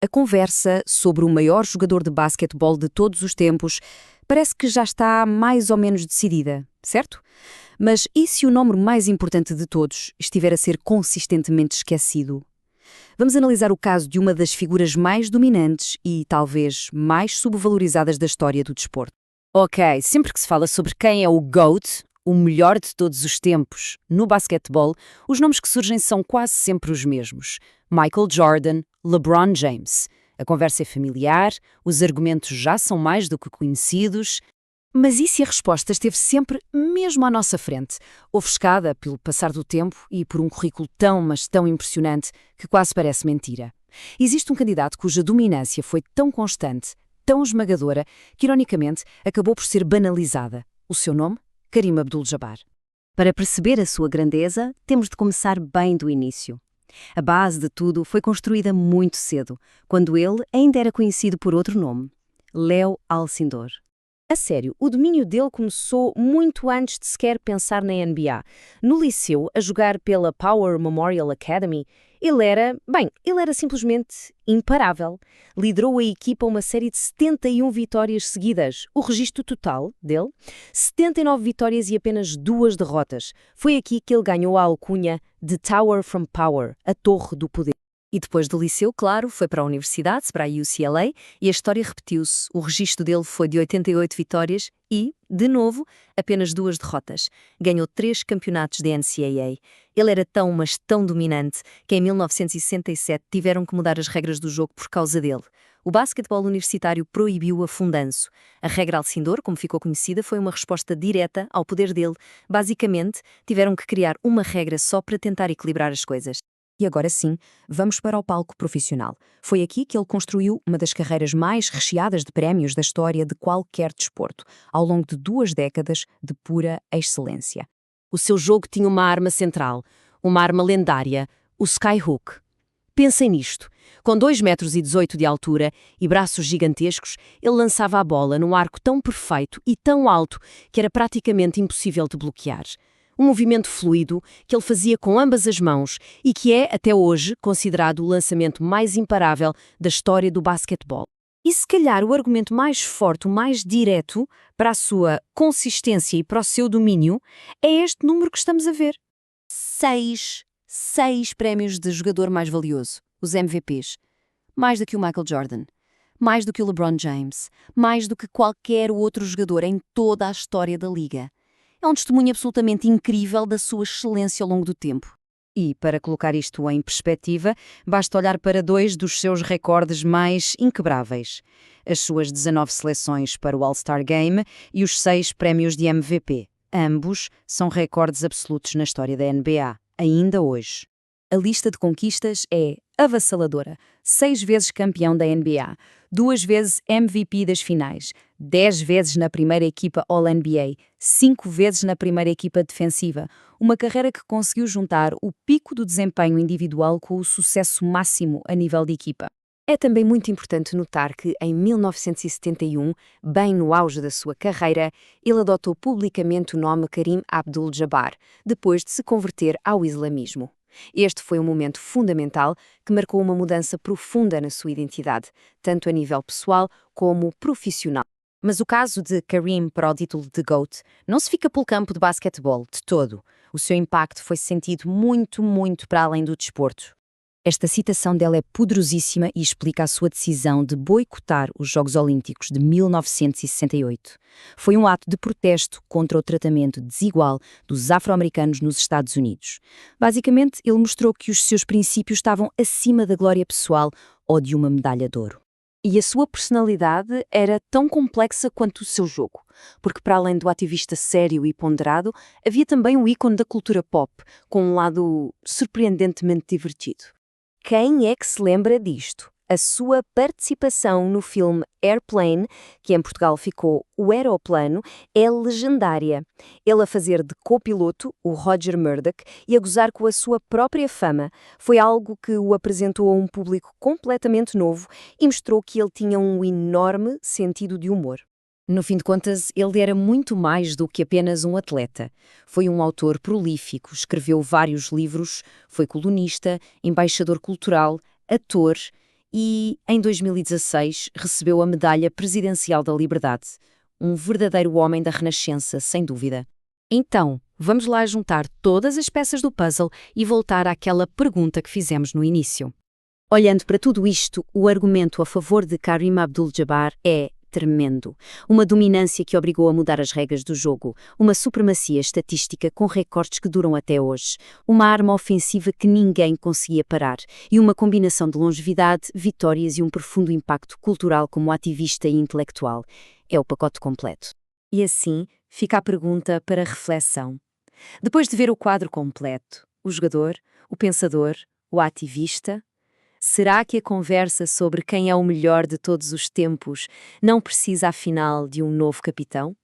A conversa sobre o maior jogador de basquetebol de todos os tempos parece que já está mais ou menos decidida, certo? Mas e se o nome mais importante de todos estiver a ser consistentemente esquecido? Vamos analisar o caso de uma das figuras mais dominantes e, talvez, mais subvalorizadas da história do desporto. Ok, sempre que se fala sobre quem é o GOAT, o melhor de todos os tempos, no basquetebol, os nomes que surgem são quase sempre os mesmos. Michael Jordan, LeBron James. A conversa é familiar, os argumentos já são mais do que conhecidos. Mas e se a resposta esteve sempre mesmo à nossa frente, ofuscada pelo passar do tempo e por um currículo tão, mas tão impressionante que quase parece mentira? Existe um candidato cuja dominância foi tão constante, tão esmagadora, que ironicamente acabou por ser banalizada. O seu nome? Kareem Abdul-Jabbar. Para perceber a sua grandeza, temos de começar bem do início. A base de tudo foi construída muito cedo, quando ele ainda era conhecido por outro nome, Leo Alcindor. A sério, o domínio dele começou muito antes de sequer pensar na NBA. No liceu, a jogar pela Power Memorial Academy, ele era simplesmente imparável. Liderou a equipa a uma série de 71 vitórias seguidas. O registro total dele, 79 vitórias e apenas 2 derrotas. Foi aqui que ele ganhou a alcunha de Tower from Power, a Torre do Poder. E depois do liceu, claro, foi para a universidade, para a UCLA, e a história repetiu-se. O registro dele foi de 88 vitórias e, de novo, apenas 2 derrotas. Ganhou 3 campeonatos de NCAA. Ele era tão, mas tão dominante, que em 1967 tiveram que mudar as regras do jogo por causa dele. O basquetebol universitário proibiu o afundanço. A regra Alcindor, como ficou conhecida, foi uma resposta direta ao poder dele. Basicamente, tiveram que criar uma regra só para tentar equilibrar as coisas. E agora sim, vamos para o palco profissional. Foi aqui que ele construiu uma das carreiras mais recheadas de prémios da história de qualquer desporto, ao longo de 2 décadas de pura excelência. O seu jogo tinha uma arma central, uma arma lendária, o skyhook. Pensem nisto. Com 2,18 metros de altura e braços gigantescos, ele lançava a bola num arco tão perfeito e tão alto que era praticamente impossível de bloquear. Um movimento fluido que ele fazia com ambas as mãos e que é, até hoje, considerado o lançamento mais imparável da história do basquetebol. E se calhar o argumento mais forte, o mais direto para a sua consistência e para o seu domínio é este número que estamos a ver. 6 prémios de jogador mais valioso, os MVPs. Mais do que o Michael Jordan, mais do que o LeBron James, mais do que qualquer outro jogador em toda a história da liga. É um testemunho absolutamente incrível da sua excelência ao longo do tempo. E, para colocar isto em perspectiva, basta olhar para 2 dos seus recordes mais inquebráveis. As suas 19 seleções para o All-Star Game e os 6 prémios de MVP. Ambos são recordes absolutos na história da NBA, ainda hoje. A lista de conquistas é avassaladora. 6 vezes campeão da NBA, 2 vezes MVP das finais, 10 vezes na primeira equipa All-NBA, 5 vezes na primeira equipa defensiva. Uma carreira que conseguiu juntar o pico do desempenho individual com o sucesso máximo a nível de equipa. É também muito importante notar que, em 1971, bem no auge da sua carreira, ele adotou publicamente o nome Kareem Abdul-Jabbar, depois de se converter ao islamismo. Este foi um momento fundamental que marcou uma mudança profunda na sua identidade, tanto a nível pessoal como profissional. Mas o caso de Kareem para o título de GOAT não se fica pelo campo de basquetebol de todo. O seu impacto foi sentido muito, muito para além do desporto. Esta citação dela é poderosíssima e explica a sua decisão de boicotar os Jogos Olímpicos de 1968. Foi um ato de protesto contra o tratamento desigual dos afro-americanos nos Estados Unidos. Basicamente, ele mostrou que os seus princípios estavam acima da glória pessoal ou de uma medalha de ouro. E a sua personalidade era tão complexa quanto o seu jogo, porque para além do ativista sério e ponderado, havia também um ícone da cultura pop, com um lado surpreendentemente divertido. Quem é que se lembra disto? A sua participação no filme Airplane, que em Portugal ficou O Aeroplano, é legendária. Ele a fazer de copiloto, o Roger Murdoch, e a gozar com a sua própria fama. Foi algo que o apresentou a um público completamente novo e mostrou que ele tinha um enorme sentido de humor. No fim de contas, ele era muito mais do que apenas um atleta. Foi um autor prolífico, escreveu vários livros, foi colunista, embaixador cultural, ator e, em 2016, recebeu a Medalha Presidencial da Liberdade. Um verdadeiro homem da Renascença, sem dúvida. Então, vamos lá juntar todas as peças do puzzle e voltar àquela pergunta que fizemos no início. Olhando para tudo isto, o argumento a favor de Kareem Abdul-Jabbar é tremendo. Uma dominância que obrigou a mudar as regras do jogo, uma supremacia estatística com recordes que duram até hoje, uma arma ofensiva que ninguém conseguia parar e uma combinação de longevidade, vitórias e um profundo impacto cultural como ativista e intelectual. É o pacote completo. E assim, fica a pergunta para reflexão. Depois de ver o quadro completo, o jogador, o pensador, o ativista, será que a conversa sobre quem é o melhor de todos os tempos não precisa, afinal, de um novo capitão?